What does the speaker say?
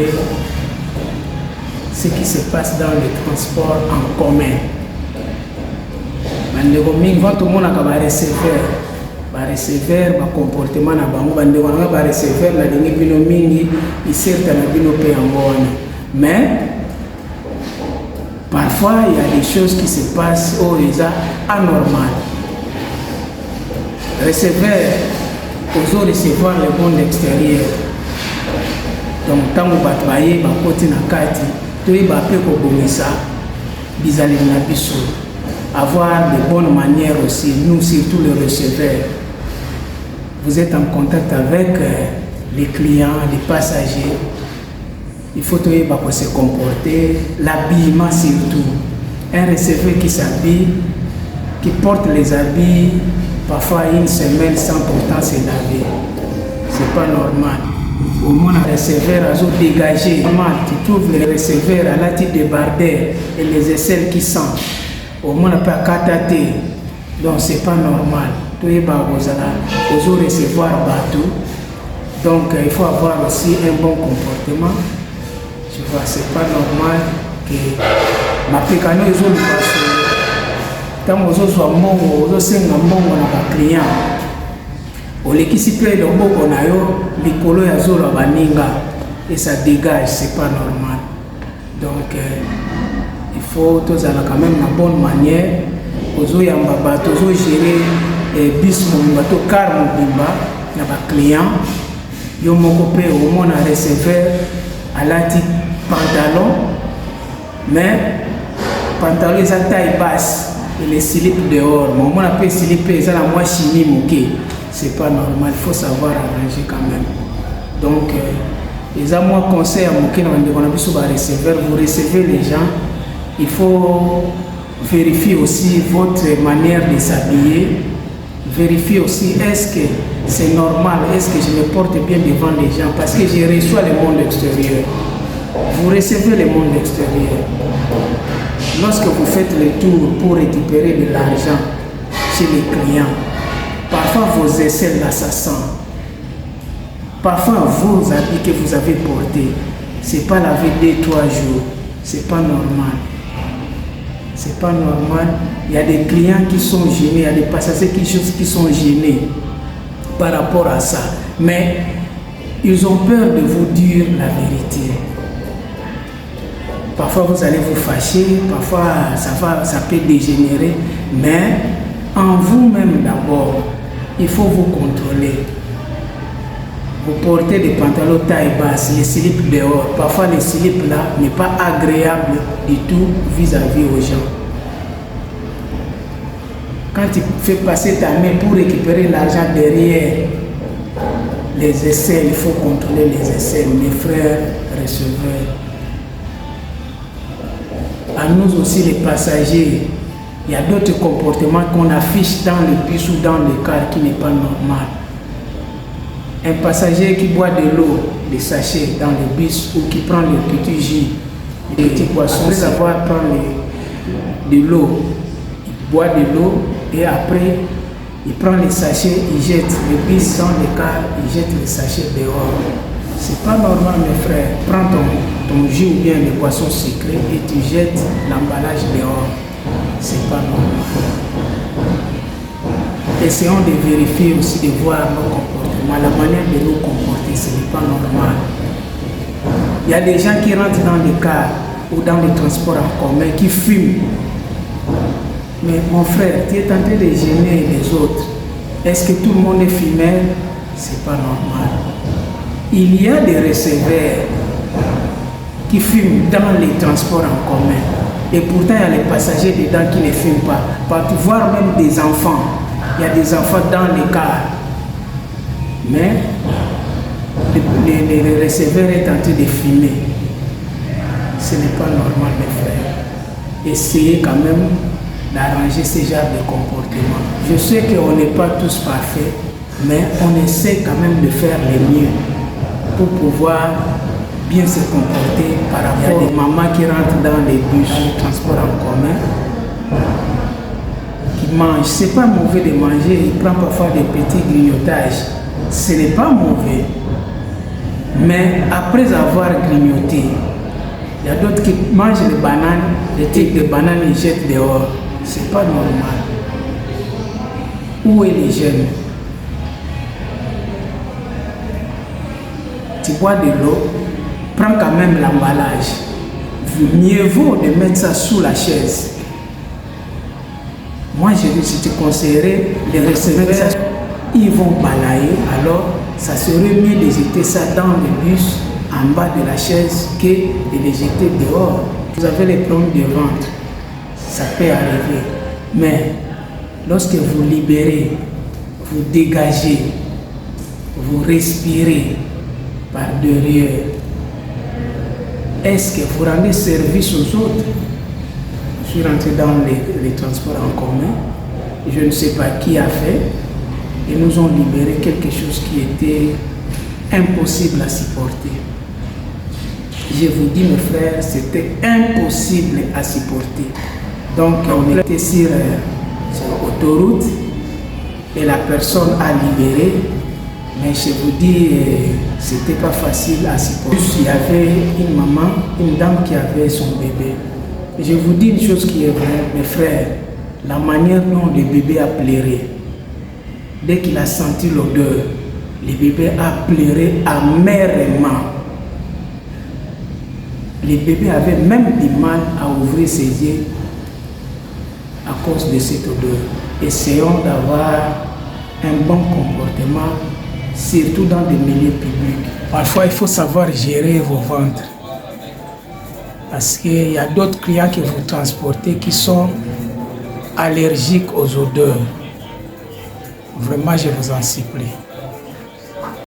contrôler ce qui se passe dans le transport en commun. Bandeko mingi va tout le monde a receveur, comportement na bango bandeko na receveur la lingi bino mingi iserta na bino pe yango. Mais parfois il y a des choses qui se passent au résa anormal. Receveur ozo recevoir le monde extérieur. Donc tant que batbaye ba côté na kati to ba pe ko bomisa bizali na biso. Avoir de bonnes manières aussi, nous surtout les receveurs. Vous êtes en contact avec les clients, les passagers. Il faut se comporter, l'habillement surtout. Un receveur qui s'habille, qui porte les habits, parfois une semaine sans pourtant se laver. C'est pas normal. Au moins, un receveur a dégagé. Tu trouves les receveurs à la tête de bardeur et les aisselles qui sentent. Au moins, on n'a pas kataté. Donc, c'est pas normal. Tout est bas aux recevoir bateau. Donc, il faut avoir aussi un bon comportement. Tu vois, c'est pas normal que ma pécano est zone parce que quand on soit mongo, on s'est mongo na client. On l'équipe peut le bon qu'on a eu, les colos à zone à baninga et ça dégage, c'est pas normal. Donc, il faut tous avoir quand même une bonne manière. Ozo yamba bato, ozo gérer bis mon bateau car mon bimba na ba client. Yo moko pe au moins un receveur à la type pantalon, mais pantalon est à taille basse et les slips dehors. Mais au moins un peu slip et ça la moi chimie moqué. C'est pas normal, il faut savoir arranger quand même. Donc les moi conseil à moquer dans le receveur, vous recevez les gens. Il faut vérifier aussi votre manière de s'habiller. Vérifier aussi est-ce que c'est normal, est-ce que je me porte bien devant les gens parce que je reçois le monde extérieur. Vous recevez le monde extérieur. Lorsque vous faites le tour pour récupérer de l'argent chez les clients, parfois vos aisselles là ça sent. Parfois vos habits que vous avez portés, c'est pas lavé 2-3 jours. C'est pas normal. C'est pas normal. Il y a des clients qui sont gênés, il y a des passagers qui sont gênés par rapport à ça. Mais ils ont peur de vous dire la vérité. Parfois vous allez vous fâcher, parfois ça peut dégénérer. Mais en vous-même d'abord, il faut vous contrôler. Vous portez des pantalons taille basse, les slips dehors. Parfois les slips là n'est pas agréable du tout vis-à-vis aux gens. Quand tu fais passer ta main pour récupérer l'argent derrière les aisselles, il faut contrôler les aisselles, mes frères receveurs. À nous aussi les passagers, il y a d'autres comportements qu'on affiche dans le bus ou dans le car qui n'est pas normal. Un passager qui boit de l'eau, des sachets dans le bus ou qui prend le petit jus, les petits poissons, après avoir pris de l'eau, il boit de l'eau et après il prend les sachets, il jette le bus dans le car, il jette les sachets dehors. C'est pas normal mes frères. Prends ton jus ou bien les poissons sucrés et tu jettes l'emballage dehors. C'est pas normal. Essayons de vérifier aussi, de voir nos comportements, la manière de nous comporter, ce n'est pas normal. Il y a des gens qui rentrent dans les cars ou dans les transports en commun qui fument. Mais mon frère, tu es en train de gêner les autres. Est-ce que tout le monde est fumeur? C'est pas normal. Il y a des receveurs qui fument dans les transports en commun. Et pourtant, il y a les passagers dedans qui ne fument pas. Partout, voire même des enfants. Il y a des enfants dans les cars. Mais les receveurs est en train de fumer. Ce n'est pas normal, mes frères. Essayez quand même d'arranger ce genre de comportement. Je sais qu'on n'est pas tous parfaits, mais on essaie quand même de faire le mieux pour pouvoir bien se comporter par rapport à des mamans qui rentrent dans les bus, les transports en commun, qui mangent. C'est pas mauvais de manger, ils prennent parfois des petits grignotages. Ce n'est pas mauvais. Mais après avoir grignoté, il y a d'autres qui mangent les bananes, les tiques de bananes, ils jettent dehors. C'est pas normal. Où est l'hygiène? Tu bois de l'eau, prends quand même l'emballage. Mieux vaut de mettre ça sous la chaise. Moi, je te conseillerais de recevoir ça. Ils vont balayer, alors ça serait mieux de jeter ça dans le bus, en bas de la chaise, que de les jeter dehors. Vous avez les problèmes de ventre, ça peut arriver. Mais lorsque vous libérez, vous dégagez, vous respirez par derrière, est-ce que vous rendez service aux autres? Je suis rentré dans les transports en commun, je ne sais pas qui a fait, et nous ont libéré quelque chose qui était impossible à supporter. Je vous dis, mes frères, c'était impossible à supporter. Donc, on était sur l'autoroute et la personne a libéré, mais je vous dis, c'était pas facile à supporter. Il y avait une maman, une dame qui avait son bébé. Et je vous dis une chose qui est vraie, mes frères, la manière dont le bébé a pleuré, dès qu'il a senti l'odeur, le bébé a pleuré amèrement. Le bébé avait même du mal à ouvrir ses yeux à cause de cette odeur. Essayons d'avoir un bon comportement, surtout dans des milieux publics. Parfois, il faut savoir gérer vos ventres. Parce qu'il y a d'autres clients que vous transportez qui sont allergiques aux odeurs. Vraiment, je vous en supplie.